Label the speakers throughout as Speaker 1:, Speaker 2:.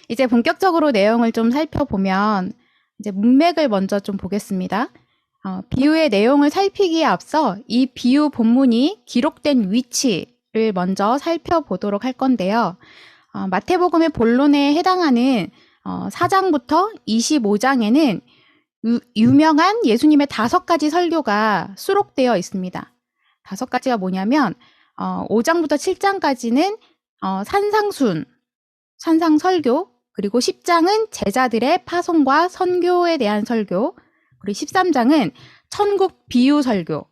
Speaker 1: 이제 본격적으로 내용을 좀 살펴보면 이제 문맥을 먼저 좀 보겠습니다. 비유의 내용을 살피기에 앞서 이 비유 본문이 기록된 위치를 먼저 살펴보도록 할 건데요. 마태복음의 본론에 해당하는 4장부터 25장에는 유명한 예수님의 5가지 설교가 수록되어 있습니다. 5가지가 뭐냐면 5장부터 7장까지는 산상설교, 그리고 10장은 제자들의 파송과 선교에 대한 설교, 그리고 13장은 천국 비유 설교.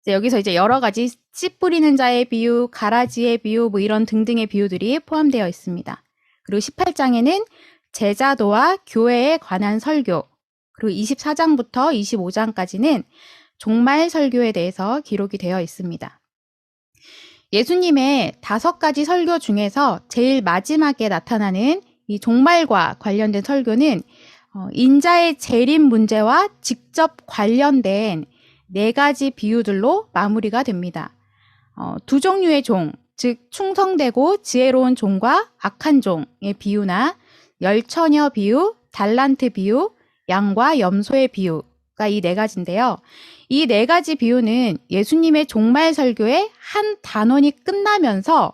Speaker 1: 여기서 이제 여러 가지 씨 뿌리는 자의 비유, 가라지의 비유, 뭐 이런 등등의 비유들이 포함되어 있습니다. 그리고 18장에는 제자도와 교회에 관한 설교, 그리고 24장부터 25장까지는 종말 설교에 대해서 기록이 되어 있습니다. 예수님의 5가지 설교 중에서 제일 마지막에 나타나는 이 종말과 관련된 설교는 인자의 재림 문제와 직접 관련된 4가지 비유들로 마무리가 됩니다. 2 종류의 종, 즉 충성되고 지혜로운 종과 악한 종의 비유나 열처녀 비유, 달란트 비유, 양과 염소의 비유가 이 4가지인데요. 이 4가지 비유는 예수님의 종말 설교의 한 단원이 끝나면서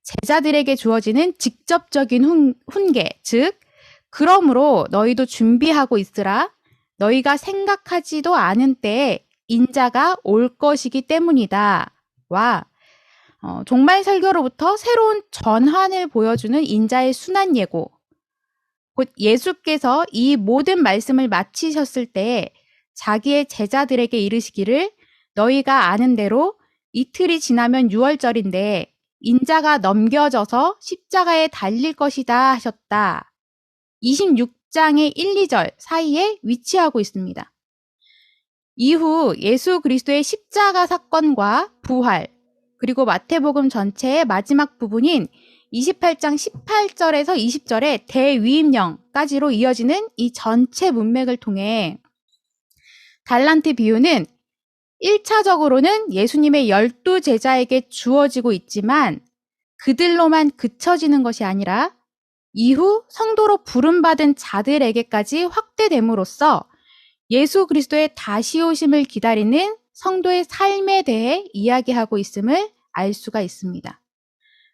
Speaker 1: 제자들에게 주어지는 직접적인 훈계, 즉 그러므로 너희도 준비하고 있으라. 너희가 생각하지도 않은 때에 인자가 올 것이기 때문이다. 와 종말 설교로부터 새로운 전환을 보여주는 인자의 순환 예고, 곧 예수께서 이 모든 말씀을 마치셨을 때에 자기의 제자들에게 이르시기를 너희가 아는 대로 이틀이 지나면 유월절인데 인자가 넘겨져서 십자가에 달릴 것이다 하셨다. 26장의 1, 2절 사이에 위치하고 있습니다. 이후 예수 그리스도의 십자가 사건과 부활, 그리고 마태복음 전체의 마지막 부분인 28장 18절에서 20절의 대위임령까지로 이어지는 이 전체 문맥을 통해 달란트 비유는 1차적으로는 예수님의 12제자에게 주어지고 있지만 그들로만 그쳐지는 것이 아니라 이후 성도로 부름받은 자들에게까지 확대됨으로써 예수 그리스도의 다시 오심을 기다리는 성도의 삶에 대해 이야기하고 있음을 알 수가 있습니다.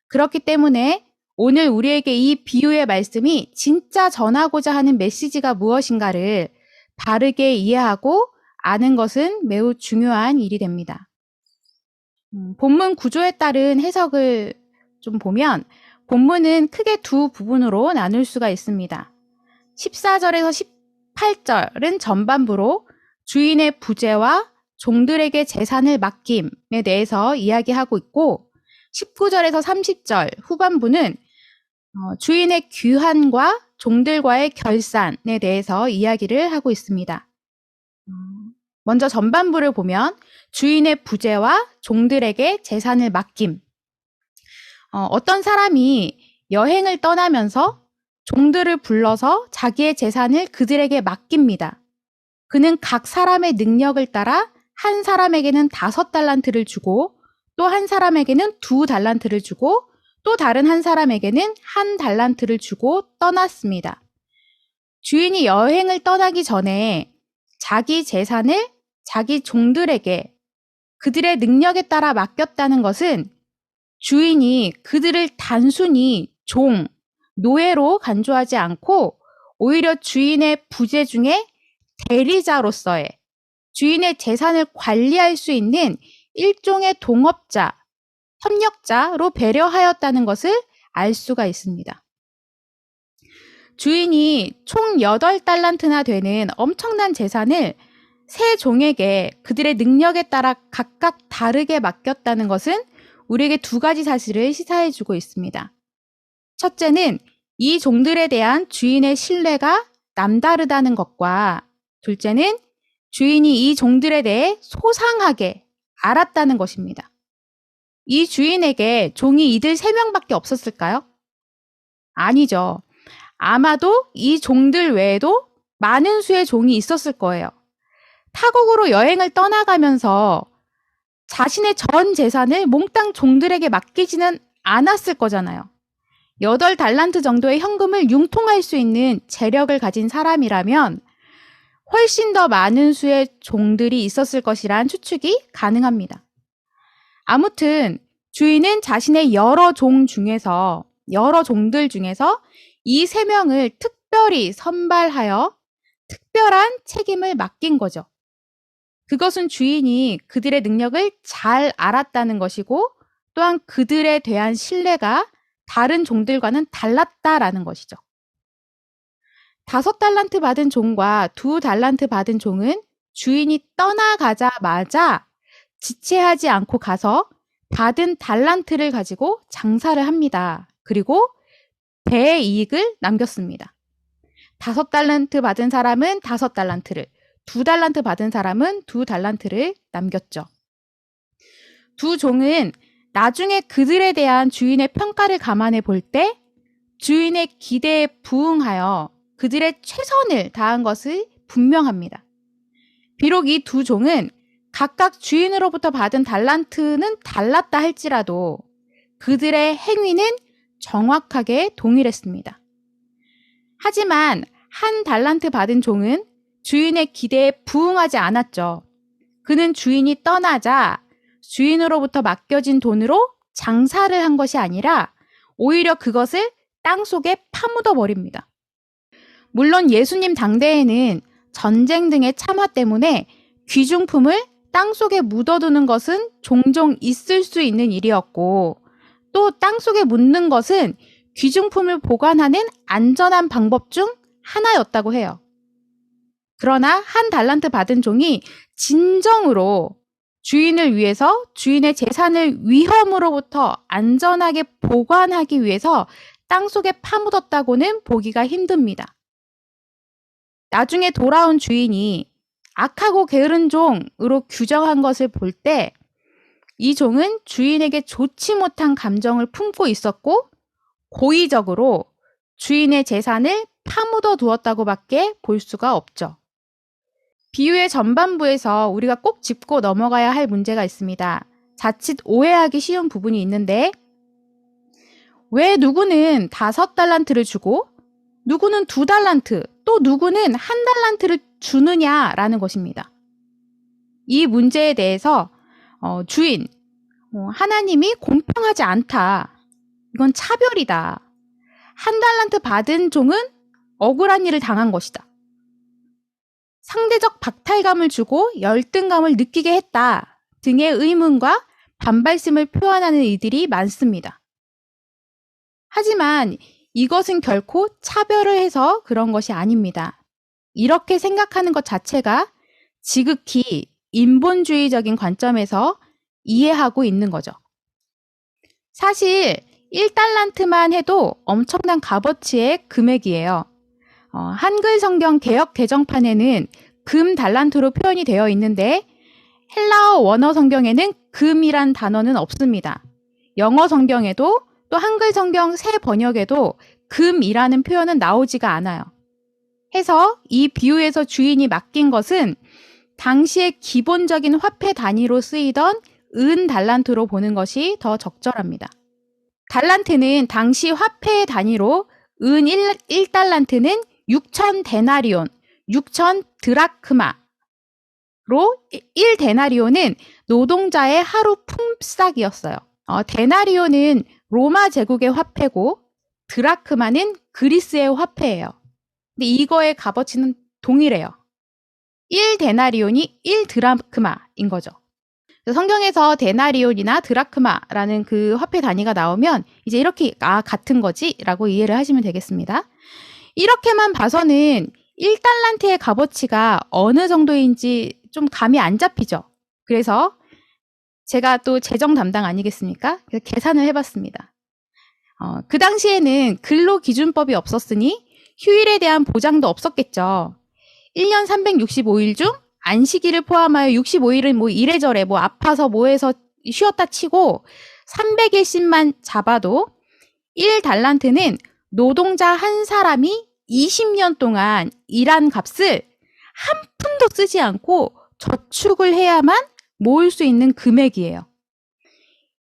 Speaker 1: 그렇기 때문에 오늘 우리에게 이 비유의 말씀이 진짜 전하고자 하는 메시지가 무엇인가를 바르게 이해하고 아는 것은 매우 중요한 일이 됩니다. 본문 구조에 따른 해석을 좀 보면 본문은 크게 2 부분으로 나눌 수가 있습니다. 14절에서 18절은 전반부로 주인의 부재와 종들에게 재산을 맡김에 대해서 이야기하고 있고 19절에서 30절 후반부는 주인의 귀환과 종들과의 결산에 대해서 이야기를 하고 있습니다. 먼저 전반부를 보면 주인의 부재와 종들에게 재산을 맡김. 어떤 사람이 여행을 떠나면서 종들을 불러서 자기의 재산을 그들에게 맡깁니다. 그는 각 사람의 능력을 따라 한 사람에게는 5달란트를 주고 또 한 사람에게는 2달란트를 주고 또 다른 한 사람에게는 1달란트를 주고 떠났습니다. 주인이 여행을 떠나기 전에 자기 재산을 자기 종들에게 그들의 능력에 따라 맡겼다는 것은 주인이 그들을 단순히 종, 노예로 간주하지 않고 오히려 주인의 부재 중에 대리자로서의 주인의 재산을 관리할 수 있는 일종의 동업자, 협력자로 배려하였다는 것을 알 수가 있습니다. 주인이 총 8달란트나 되는 엄청난 재산을 세 종에게 그들의 능력에 따라 각각 다르게 맡겼다는 것은 우리에게 2가지 사실을 시사해주고 있습니다. 첫째는 이 종들에 대한 주인의 신뢰가 남다르다는 것과 둘째는 주인이 이 종들에 대해 소상하게 알았다는 것입니다. 이 주인에게 종이 이들 3명밖에 없었을까요? 아니죠. 아마도 이 종들 외에도 많은 수의 종이 있었을 거예요. 타국으로 여행을 떠나가면서 자신의 전 재산을 몽땅 종들에게 맡기지는 않았을 거잖아요. 8달란트 정도의 현금을 융통할 수 있는 재력을 가진 사람이라면 훨씬 더 많은 수의 종들이 있었을 것이란 추측이 가능합니다. 아무튼 주인은 자신의 여러 종들 중에서 이 3명을 특별히 선발하여 특별한 책임을 맡긴 거죠. 그것은 주인이 그들의 능력을 잘 알았다는 것이고 또한 그들에 대한 신뢰가 다른 종들과는 달랐다라는 것이죠. 5달란트 받은 종과 2달란트 받은 종은 주인이 떠나가자마자 지체하지 않고 가서 받은 달란트를 가지고 장사를 합니다. 그리고 배이익을 남겼습니다. 5달란트 받은 사람은 5달란트를, 2달란트 받은 사람은 2달란트를 남겼죠. 두 종은 나중에 그들에 대한 주인의 평가를 감안해 볼 때 주인의 기대에 부응하여 그들의 최선을 다한 것이 분명합니다. 비록 이 두 종은 각각 주인으로부터 받은 달란트는 달랐다 할지라도 그들의 행위는 정확하게 동일했습니다. 하지만 1달란트 받은 종은 주인의 기대에 부응하지 않았죠. 그는 주인이 떠나자 주인으로부터 맡겨진 돈으로 장사를 한 것이 아니라 오히려 그것을 땅속에 파묻어 버립니다. 물론 예수님 당대에는 전쟁 등의 참화 때문에 귀중품을 땅속에 묻어두는 것은 종종 있을 수 있는 일이었고 또 땅속에 묻는 것은 귀중품을 보관하는 안전한 방법 중 하나였다고 해요. 그러나 1달란트 받은 종이 진정으로 주인을 위해서 주인의 재산을 위험으로부터 안전하게 보관하기 위해서 땅속에 파묻었다고는 보기가 힘듭니다. 나중에 돌아온 주인이 악하고 게으른 종으로 규정한 것을 볼 때 이 종은 주인에게 좋지 못한 감정을 품고 있었고 고의적으로 주인의 재산을 파묻어 두었다고밖에 볼 수가 없죠. 비유의 전반부에서 우리가 꼭 짚고 넘어가야 할 문제가 있습니다. 자칫 오해하기 쉬운 부분이 있는데 왜 누구는 5달란트를 주고 누구는 2달란트, 또 누구는 1달란트를 주느냐라는 것입니다. 이 문제에 대해서 주인, 하나님이 공평하지 않다. 이건 차별이다. 1달란트 받은 종은 억울한 일을 당한 것이다. 상대적 박탈감을 주고 열등감을 느끼게 했다 등의 의문과 반발심을 표현하는 이들이 많습니다. 하지만 이것은 결코 차별을 해서 그런 것이 아닙니다. 이렇게 생각하는 것 자체가 지극히 인본주의적인 관점에서 이해하고 있는 거죠. 사실 1달란트만 해도 엄청난 값어치의 금액이에요. 한글 성경 개역 개정판에는 금 달란트로 표현이 되어 있는데 헬라어 원어 성경에는 금이란 단어는 없습니다. 영어 성경에도 또 한글 성경 새 번역에도 금이라는 표현은 나오지가 않아요. 해서 이 비유에서 주인이 맡긴 것은 당시의 기본적인 화폐 단위로 쓰이던 은 달란트로 보는 것이 더 적절합니다. 달란트는 당시 화폐의 단위로 은 1달란트는 6천 데나리온, 6천 드라크마로 1데나리온은 노동자의 하루 품삯이었어요. 데나리온은 로마 제국의 화폐고 드라크마는 그리스의 화폐예요. 근데 이거의 값어치는 동일해요. 1데나리온이 1드라크마인 거죠. 성경에서 데나리온이나 드라크마라는 그 화폐 단위가 나오면 이제 이렇게 같은 거지라고 이해를 하시면 되겠습니다. 이렇게만 봐서는 1달란트의 값어치가 어느 정도인지 좀 감이 안 잡히죠. 그래서 제가 또 재정 담당 아니겠습니까? 그래서 계산을 해봤습니다. 그 당시에는 근로기준법이 없었으니 휴일에 대한 보장도 없었겠죠. 1년 365일 중 안식일을 포함하여 65일은 뭐 이래저래 뭐 아파서 뭐해서 쉬었다 치고 300일씩만 잡아도 1달란트는 노동자 한 사람이 20년 동안 일한 값을 한 푼도 쓰지 않고 저축을 해야만 모을 수 있는 금액이에요.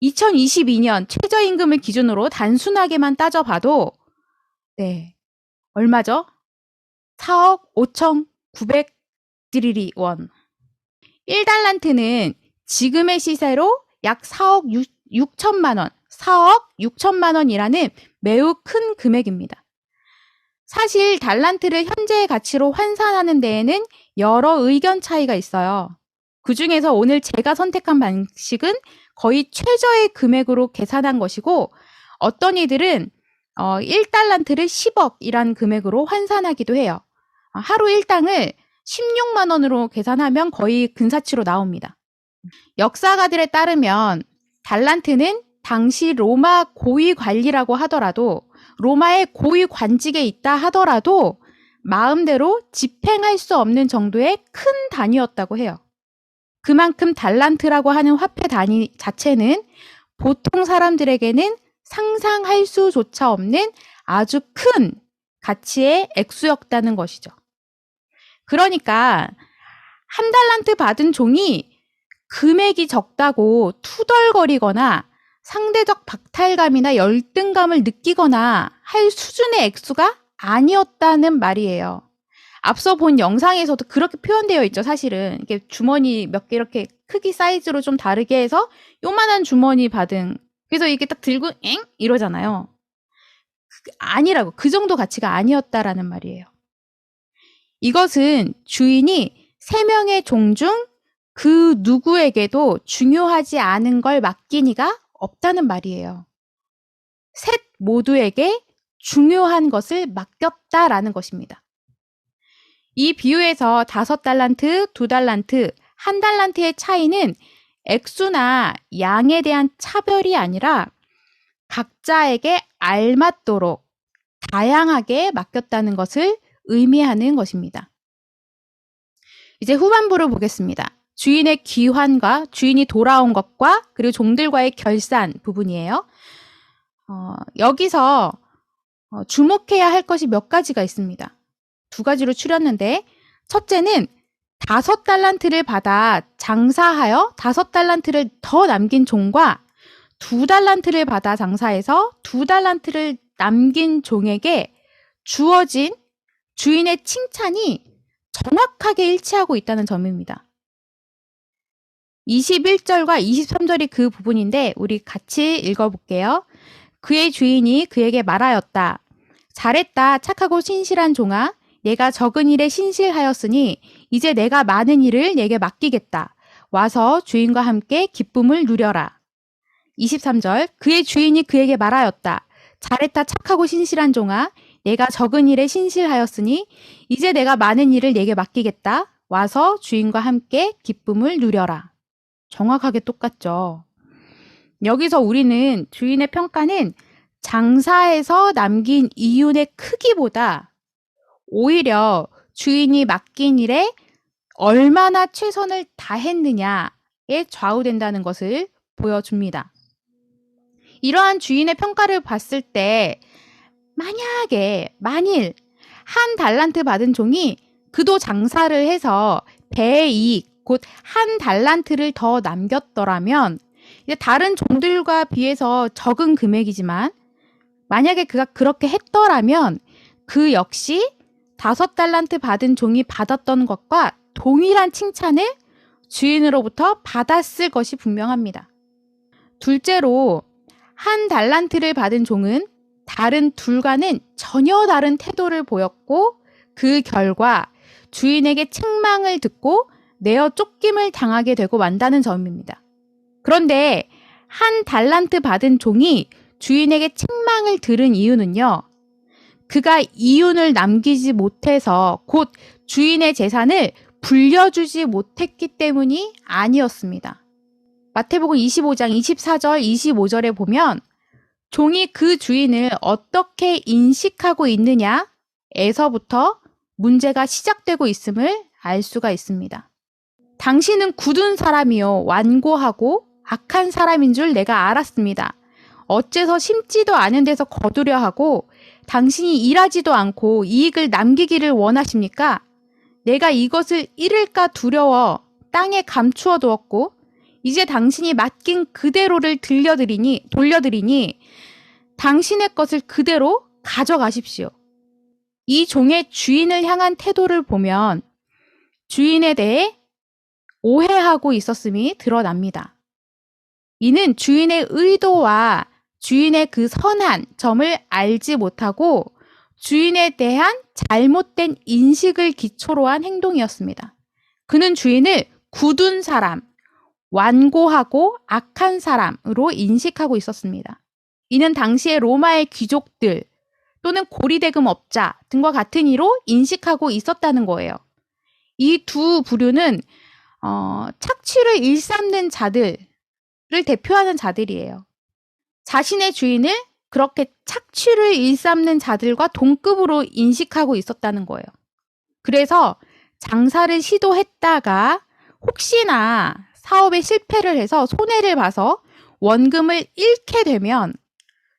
Speaker 1: 2022년 최저임금을 기준으로 단순하게만 따져봐도 얼마죠? 4억 5,900 원. 1달란트는 지금의 시세로 약 4억 6천만 원, 4억 6천만 원이라는 매우 큰 금액입니다. 사실 달란트를 현재의 가치로 환산하는 데에는 여러 의견 차이가 있어요. 그 중에서 오늘 제가 선택한 방식은 거의 최저의 금액으로 계산한 것이고, 어떤 이들은 1달란트를 10억이라는 금액으로 환산하기도 해요. 하루 일당을 16만 원으로 계산하면 거의 근사치로 나옵니다. 역사가들에 따르면 달란트는 당시 로마 고위 관리라고 하더라도, 로마의 고위 관직에 있다 하더라도 마음대로 집행할 수 없는 정도의 큰 단위였다고 해요. 그만큼 달란트라고 하는 화폐 단위 자체는 보통 사람들에게는 상상할 수조차 없는 아주 큰 가치의 액수였다는 것이죠. 그러니까 한 달란트 받은 종이 금액이 적다고 투덜거리거나 상대적 박탈감이나 열등감을 느끼거나 할 수준의 액수가 아니었다는 말이에요. 앞서 본 영상에서도 그렇게 표현되어 있죠, 사실은. 이게 주머니 몇 개 이렇게 크기 사이즈로 좀 다르게 해서 요만한 주머니 받은, 그래서 이게 딱 들고 엥? 이러잖아요. 아니라고. 그 정도 가치가 아니었다라는 말이에요. 이것은 주인이 3명의 종 중 그 누구에게도 중요하지 않은 걸 맡긴 이가 없다는 말이에요. 셋 모두에게 중요한 것을 맡겼다라는 것입니다. 이 비유에서 5달란트, 2달란트, 1달란트의 차이는 액수나 양에 대한 차별이 아니라 각자에게 알맞도록 다양하게 맡겼다는 것을 의미하는 것입니다. 이제 후반부를 보겠습니다. 주인의 귀환과 주인이 돌아온 것과 그리고 종들과의 결산 부분이에요. 여기서 주목해야 할 것이 몇 가지가 있습니다. 2가지로 추렸는데, 첫째는 5달란트를 받아 장사하여 5달란트를 더 남긴 종과 2달란트를 받아 장사해서 2달란트를 남긴 종에게 주어진 주인의 칭찬이 정확하게 일치하고 있다는 점입니다. 21절과 23절이 그 부분인데 우리 같이 읽어볼게요. 그의 주인이 그에게 말하였다. 잘했다, 착하고 신실한 종아. 내가 적은 일에 신실하였으니 이제 내가 많은 일을 내게 맡기겠다. 와서 주인과 함께 기쁨을 누려라. 23절, 그의 주인이 그에게 말하였다. 잘했다, 착하고 신실한 종아. 내가 적은 일에 신실하였으니 이제 내가 많은 일을 내게 맡기겠다. 와서 주인과 함께 기쁨을 누려라. 정확하게 똑같죠. 여기서 우리는 주인의 평가는 장사해서 남긴 이윤의 크기보다 오히려 주인이 맡긴 일에 얼마나 최선을 다했느냐에 좌우된다는 것을 보여줍니다. 이러한 주인의 평가를 봤을 때 만일 1달란트 받은 종이 그도 장사를 해서 배의 이익, 곧 1달란트를 더 남겼더라면 이제 다른 종들과 비해서 적은 금액이지만 만약에 그가 그렇게 했더라면 그 역시 5달란트 받은 종이 받았던 것과 동일한 칭찬을 주인으로부터 받았을 것이 분명합니다. 둘째로 1달란트를 받은 종은 다른 둘과는 전혀 다른 태도를 보였고 그 결과 주인에게 책망을 듣고 내어 쫓김을 당하게 되고 만다는 점입니다. 그런데 1달란트 받은 종이 주인에게 책망을 들은 이유는요. 그가 이윤을 남기지 못해서 곧 주인의 재산을 불려주지 못했기 때문이 아니었습니다. 마태복음 25장 24절 25절에 보면 종이 그 주인을 어떻게 인식하고 있느냐에서부터 문제가 시작되고 있음을 알 수가 있습니다. 당신은 굳은 사람이요 완고하고 악한 사람인 줄 내가 알았습니다. 어째서 심지도 않은 데서 거두려 하고 당신이 일하지도 않고 이익을 남기기를 원하십니까? 내가 이것을 잃을까 두려워 땅에 감추어 두었고 이제 당신이 맡긴 그대로를 돌려드리니 당신의 것을 그대로 가져가십시오. 이 종의 주인을 향한 태도를 보면 주인에 대해 오해하고 있었음이 드러납니다. 이는 주인의 의도와 주인의 그 선한 점을 알지 못하고 주인에 대한 잘못된 인식을 기초로 한 행동이었습니다. 그는 주인을 굳은 사람, 완고하고 악한 사람으로 인식하고 있었습니다. 이는 당시의 로마의 귀족들 또는 고리대금업자 등과 같은 이로 인식하고 있었다는 거예요. 이 두 부류는 착취를 일삼는 자들을 대표하는 자들이에요. 자신의 주인을 그렇게 착취를 일삼는 자들과 동급으로 인식하고 있었다는 거예요. 그래서 장사를 시도했다가 혹시나 사업에 실패를 해서 손해를 봐서 원금을 잃게 되면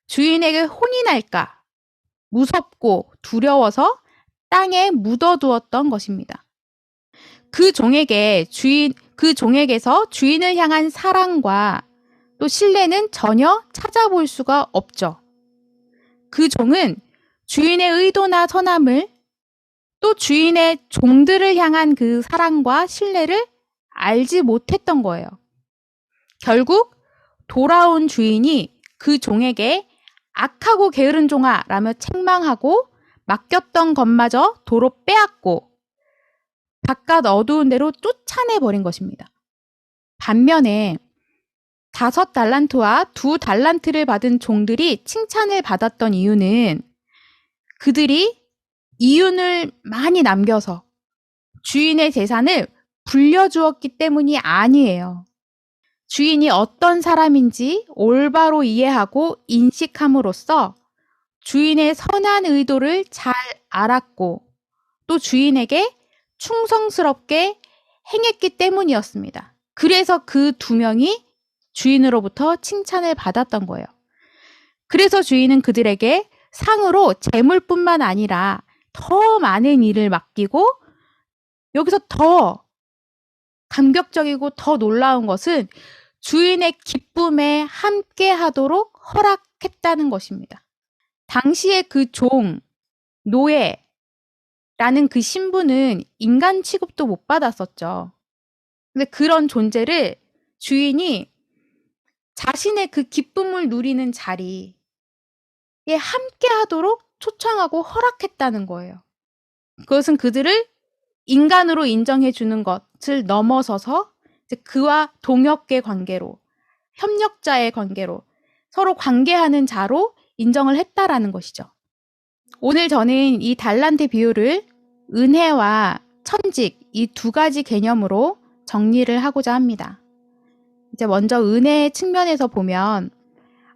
Speaker 1: 주인에게 혼이 날까 무섭고 두려워서 땅에 묻어두었던 것입니다. 그 종에게서 주인을 향한 사랑과 또 신뢰는 전혀 찾아볼 수가 없죠. 그 종은 주인의 의도나 선함을 또 주인의 종들을 향한 그 사랑과 신뢰를 알지 못했던 거예요. 결국 돌아온 주인이 그 종에게 악하고 게으른 종아 라며 책망하고 맡겼던 것마저 도로 빼앗고 바깥 어두운 데로 쫓아내버린 것입니다. 반면에 5달란트와 2달란트를 받은 종들이 칭찬을 받았던 이유는 그들이 이윤을 많이 남겨서 주인의 재산을 불려주었기 때문이 아니에요. 주인이 어떤 사람인지 올바로 이해하고 인식함으로써 주인의 선한 의도를 잘 알았고 또 주인에게 충성스럽게 행했기 때문이었습니다. 그래서 그 2명이 주인으로부터 칭찬을 받았던 거예요. 그래서 주인은 그들에게 상으로 재물뿐만 아니라 더 많은 일을 맡기고 여기서 더 감격적이고 더 놀라운 것은 주인의 기쁨에 함께 하도록 허락했다는 것입니다. 당시의 그 종, 노예라는 그 신분은 인간 취급도 못 받았었죠. 근데 그런 존재를 주인이 자신의 그 기쁨을 누리는 자리에 함께 하도록 초청하고 허락했다는 거예요. 그것은 그들을 인간으로 인정해 주는 것을 넘어서서 이제 그와 동역의 관계로, 협력자의 관계로, 서로 관계하는 자로 인정을 했다라는 것이죠. 오늘 저는 이 달란트 비유를 은혜와 천직 이 2가지 개념으로 정리를 하고자 합니다. 이제 먼저 은혜의 측면에서 보면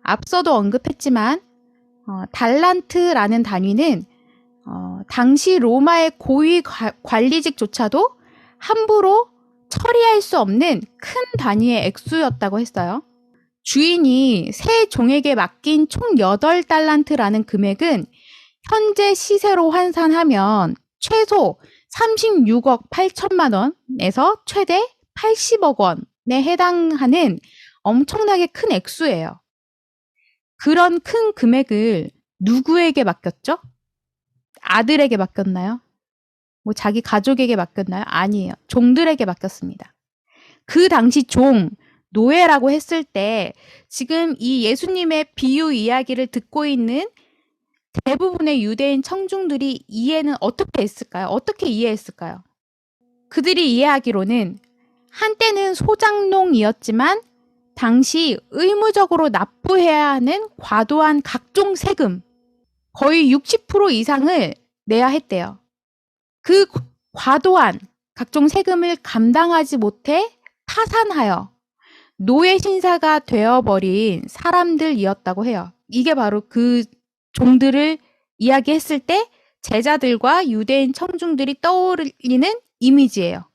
Speaker 1: 앞서도 언급했지만 달란트라는 단위는 당시 로마의 고위 관리직조차도 함부로 처리할 수 없는 큰 단위의 액수였다고 했어요. 주인이 새 종에게 맡긴 총 8달란트라는 금액은 현재 시세로 환산하면 최소 36억 8천만 원에서 최대 80억 원에 해당하는 엄청나게 큰 액수예요. 그런 큰 금액을 누구에게 맡겼죠? 아들에게 맡겼나요? 뭐 자기 가족에게 맡겼나요? 아니에요. 종들에게 맡겼습니다. 그 당시 종, 노예라고 했을 때 지금 이 예수님의 비유 이야기를 듣고 있는 대부분의 유대인 청중들이 이해는 어떻게 했을까요? 어떻게 이해했을까요? 그들이 이해하기로는 한때는 소장농이었지만 당시 의무적으로 납부해야 하는 과도한 각종 세금, 거의 60% 이상을 내야 했대요. 그 과도한 각종 세금을 감당하지 못해 파산하여 노예 신사가 되어버린 사람들이었다고 해요. 이게 바로 그 종들을 이야기했을 때 제자들과 유대인 청중들이 떠올리는 이미지예요.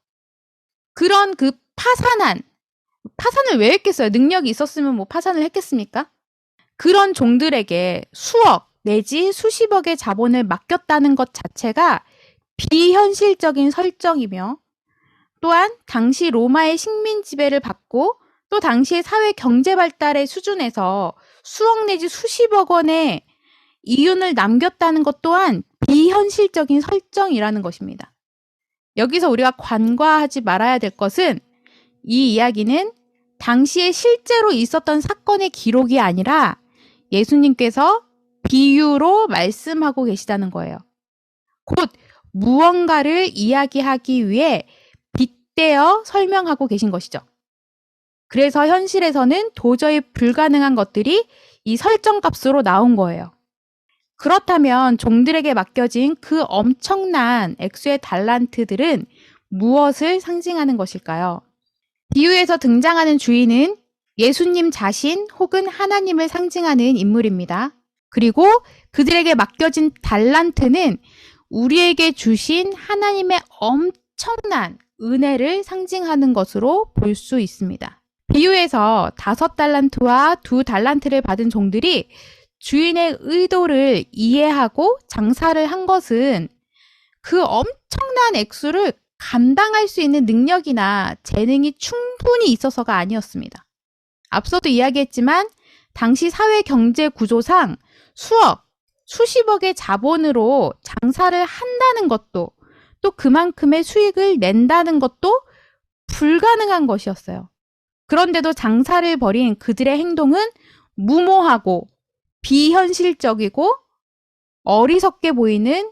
Speaker 1: 그런 그 파산을 왜 했겠어요? 능력이 있었으면 뭐 파산을 했겠습니까? 그런 종들에게 수억 내지 수십억의 자본을 맡겼다는 것 자체가 비현실적인 설정이며 또한 당시 로마의 식민 지배를 받고 또 당시의 사회 경제 발달의 수준에서 수억 내지 수십억 원의 이윤을 남겼다는 것 또한 비현실적인 설정이라는 것입니다. 여기서 우리가 간과하지 말아야 될 것은 이 이야기는 당시에 실제로 있었던 사건의 기록이 아니라 예수님께서 비유로 말씀하고 계시다는 거예요. 곧 무언가를 이야기하기 위해 빗대어 설명하고 계신 것이죠. 그래서 현실에서는 도저히 불가능한 것들이 이 설정값으로 나온 거예요. 그렇다면 종들에게 맡겨진 그 엄청난 액수의 달란트들은 무엇을 상징하는 것일까요? 비유에서 등장하는 주인은 예수님 자신 혹은 하나님을 상징하는 인물입니다. 그리고 그들에게 맡겨진 달란트는 우리에게 주신 하나님의 엄청난 은혜를 상징하는 것으로 볼 수 있습니다. 비유에서 5달란트와 2달란트를 받은 종들이 주인의 의도를 이해하고 장사를 한 것은 그 엄청난 액수를 감당할 수 있는 능력이나 재능이 충분히 있어서가 아니었습니다. 앞서도 이야기했지만 당시 사회 경제 구조상 수억, 수십억의 자본으로 장사를 한다는 것도 또 그만큼의 수익을 낸다는 것도 불가능한 것이었어요. 그런데도 장사를 벌인 그들의 행동은 무모하고 비현실적이고 어리석게 보이는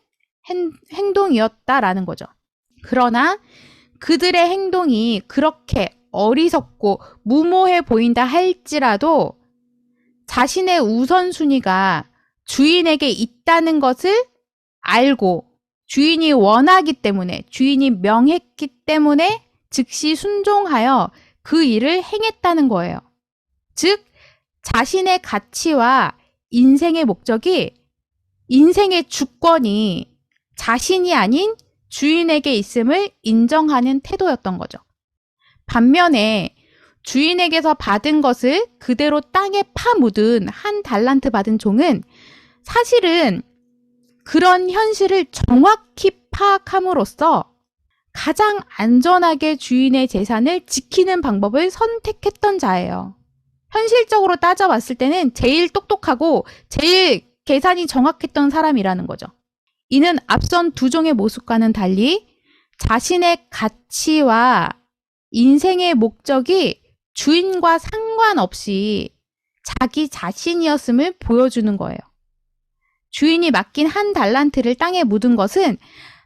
Speaker 1: 행동이었다라는 거죠. 그러나 그들의 행동이 그렇게 어리석고 무모해 보인다 할지라도 자신의 우선순위가 주인에게 있다는 것을 알고 주인이 원하기 때문에, 주인이 명했기 때문에 즉시 순종하여 그 일을 행했다는 거예요. 즉, 자신의 가치와 인생의 목적이, 인생의 주권이 자신이 아닌 주인에게 있음을 인정하는 태도였던 거죠. 반면에 주인에게서 받은 것을 그대로 땅에 파묻은 1달란트 받은 종은 사실은 그런 현실을 정확히 파악함으로써 가장 안전하게 주인의 재산을 지키는 방법을 선택했던 자예요. 현실적으로 따져봤을 때는 제일 똑똑하고 제일 계산이 정확했던 사람이라는 거죠. 이는 앞선 2종의 모습과는 달리 자신의 가치와 인생의 목적이 주인과 상관없이 자기 자신이었음을 보여주는 거예요. 주인이 맡긴 1달란트를 땅에 묻은 것은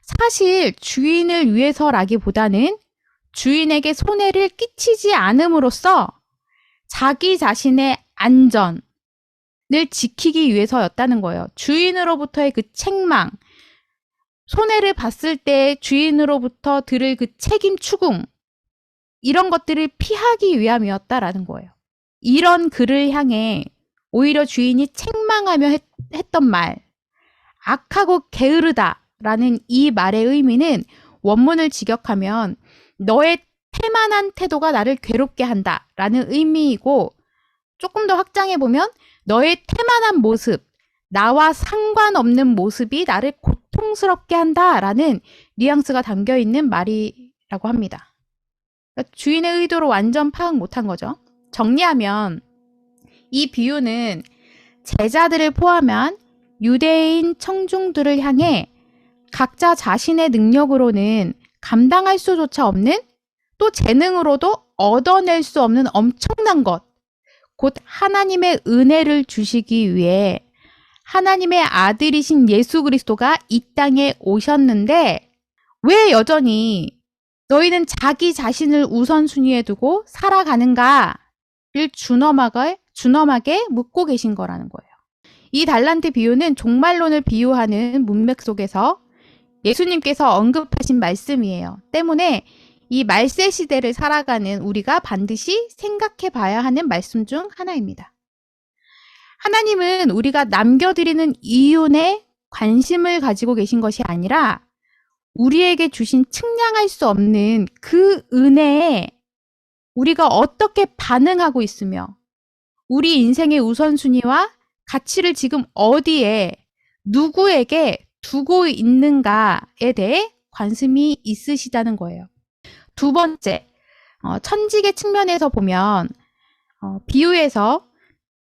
Speaker 1: 사실 주인을 위해서라기보다는 주인에게 손해를 끼치지 않음으로써 자기 자신의 안전을 지키기 위해서였다는 거예요. 주인으로부터의 그 책망, 손해를 봤을 때 주인으로부터 들을 그 책임 추궁, 이런 것들을 피하기 위함이었다라는 거예요. 이런 그를 향해 오히려 주인이 책망하며 했던 말, 악하고 게으르다라는 이 말의 의미는 원문을 직역하면 너의 태만한 태도가 나를 괴롭게 한다라는 의미이고, 조금 더 확장해보면 너의 태만한 모습, 나와 상관없는 모습이 나를 고통스럽게 한다라는 뉘앙스가 담겨있는 말이라고 합니다. 그러니까 주인의 의도를 완전 파악 못한 거죠. 정리하면 이 비유는 제자들을 포함한 유대인 청중들을 향해 각자 자신의 능력으로는 감당할 수조차 없는, 또 재능으로도 얻어낼 수 없는 엄청난 것, 곧 하나님의 은혜를 주시기 위해 하나님의 아들이신 예수 그리스도가 이 땅에 오셨는데 왜 여전히 너희는 자기 자신을 우선순위에 두고 살아가는가를 준엄하게 묻고 계신 거라는 거예요. 이 달란트 비유는 종말론을 비유하는 문맥 속에서 예수님께서 언급하신 말씀이에요. 때문에 이 말세 시대를 살아가는 우리가 반드시 생각해 봐야 하는 말씀 중 하나입니다. 하나님은 우리가 남겨드리는 이윤에 관심을 가지고 계신 것이 아니라 우리에게 주신 측량할 수 없는 그 은혜에 우리가 어떻게 반응하고 있으며 우리 인생의 우선순위와 가치를 지금 어디에 누구에게 두고 있는가에 대해 관심이 있으시다는 거예요. 두 번째, 천직의 측면에서 보면 비유에서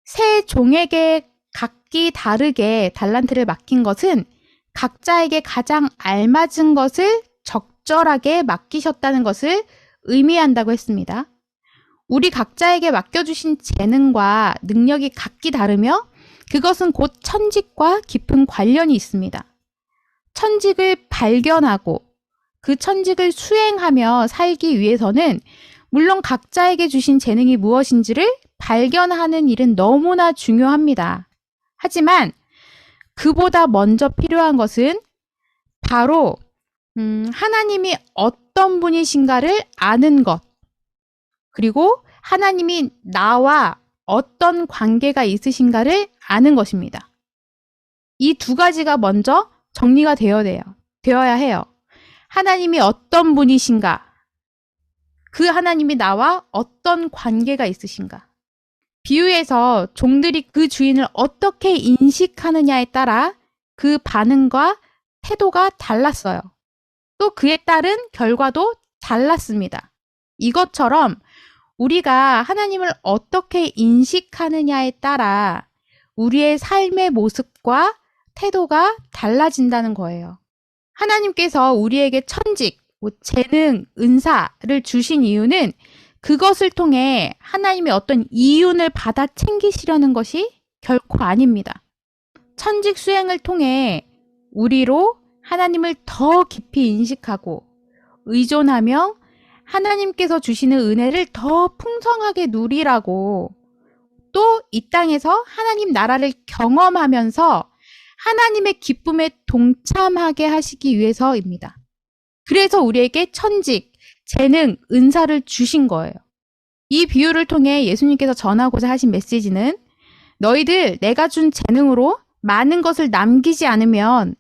Speaker 1: 세 종에게 각기 다르게 달란트를 맡긴 것은 각자에게 가장 알맞은 것을 적절하게 맡기셨다는 것을 의미한다고 했습니다. 우리 각자에게 맡겨주신 재능과 능력이 각기 다르며 그것은 곧 천직과 깊은 관련이 있습니다. 천직을 발견하고 그 천직을 수행하며 살기 위해서는 물론 각자에게 주신 재능이 무엇인지를 발견하는 일은 너무나 중요합니다. 하지만 그보다 먼저 필요한 것은 바로 하나님이 어떤 분이신가를 아는 것, 그리고 하나님이 나와 어떤 관계가 있으신가를 아는 것입니다. 이 두 가지가 먼저 정리가 되어야 해요. 하나님이 어떤 분이신가, 그 하나님이 나와 어떤 관계가 있으신가. 비유에서 종들이 그 주인을 어떻게 인식하느냐에 따라 그 반응과 태도가 달랐어요. 또 그에 따른 결과도 달랐습니다. 이것처럼 우리가 하나님을 어떻게 인식하느냐에 따라 우리의 삶의 모습과 태도가 달라진다는 거예요. 하나님께서 우리에게 천직, 재능, 은사를 주신 이유는 그것을 통해 하나님의 어떤 이윤을 받아 챙기시려는 것이 결코 아닙니다. 천직 수행을 통해 우리로 하나님을 더 깊이 인식하고 의존하며 하나님께서 주시는 은혜를 더 풍성하게 누리라고, 또 이 땅에서 하나님 나라를 경험하면서 하나님의 기쁨에 동참하게 하시기 위해서입니다. 그래서 우리에게 천직, 재능, 은사를 주신 거예요. 이 비유를 통해 예수님께서 전하고자 하신 메시지는 너희들 내가 준 재능으로 많은 것을 남기지 않으면,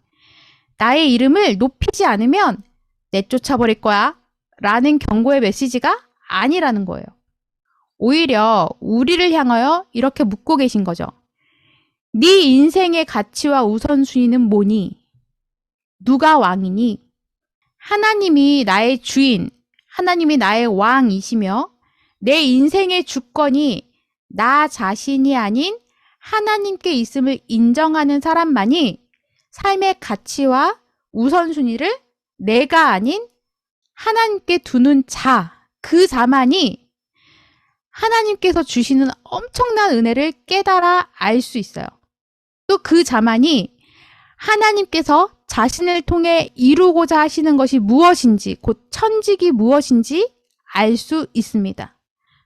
Speaker 1: 나의 이름을 높이지 않으면 내쫓아버릴 거야 라는 경고의 메시지가 아니라는 거예요. 오히려 우리를 향하여 이렇게 묻고 계신 거죠. 네 인생의 가치와 우선순위는 뭐니? 누가 왕이니? 하나님이 나의 주인, 하나님이 나의 왕이시며 내 인생의 주권이 나 자신이 아닌 하나님께 있음을 인정하는 사람만이 삶의 가치와 우선순위를 내가 아닌 하나님께 두는 자, 그 자만이 하나님께서 주시는 엄청난 은혜를 깨달아 알 수 있어요. 또 그 자만이 하나님께서 자신을 통해 이루고자 하시는 것이 무엇인지, 곧 천직이 무엇인지 알 수 있습니다.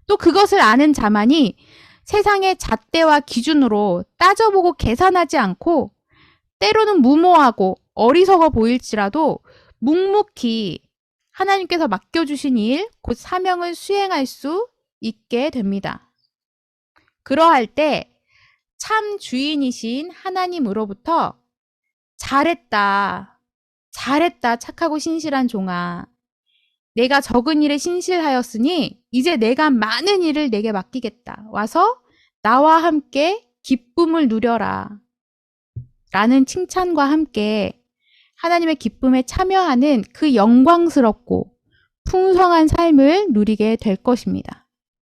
Speaker 1: 또 그것을 아는 자만이 세상의 잣대와 기준으로 따져보고 계산하지 않고 때로는 무모하고 어리석어 보일지라도 묵묵히 하나님께서 맡겨주신 일, 곧 사명을 수행할 수 있게 됩니다. 그러할 때 참 주인이신 하나님으로부터 잘했다, 잘했다 착하고 신실한 종아, 내가 적은 일에 신실하였으니 이제 내가 많은 일을 내게 맡기겠다. 와서 나와 함께 기쁨을 누려라 라는 칭찬과 함께 하나님의 기쁨에 참여하는 그 영광스럽고 풍성한 삶을 누리게 될 것입니다.